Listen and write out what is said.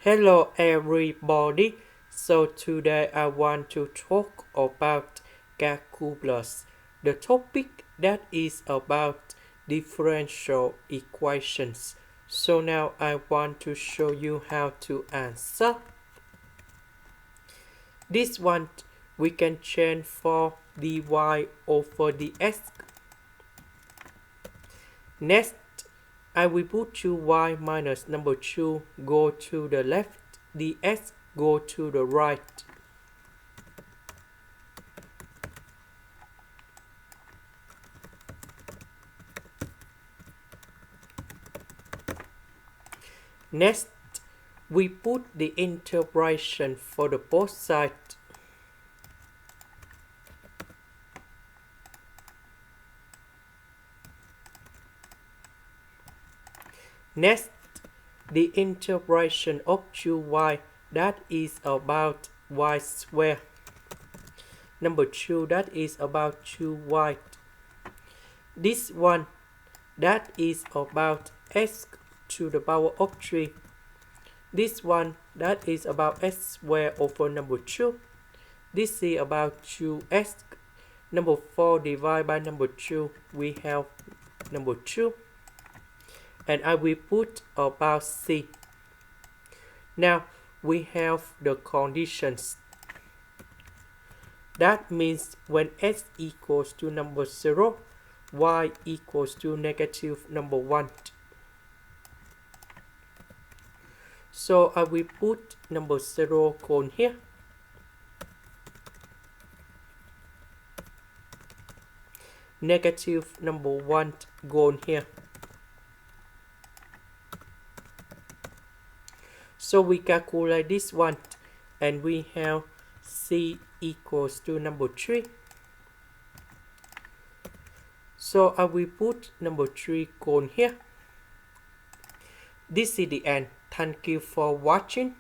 Hello everybody. So today I want to talk about calculus, the topic that is about differential equations. So now I want to show you how to answer. This one we can change for dy over dx. Next, I will put 2y minus number 2 go to the left, dx go to the right. Next, we put the integration for the both sides. Next, the integration of 2y, that is about y squared. Number 2, that is about 2y. This one, that is about x to the power of 3. This one, that is about x squared over number 2. This is about 2x. Number 4 divided by number 2, we have number 2. And I will put about c. Now we have the conditions. That means when x equals to number 0, y equals to negative number 1. So I will put number 0 gone here. Negative number 1 gone here. So we calculate this one and we have c equals to number 3. So I will put number 3 gone here. This is the end. Thank you for watching.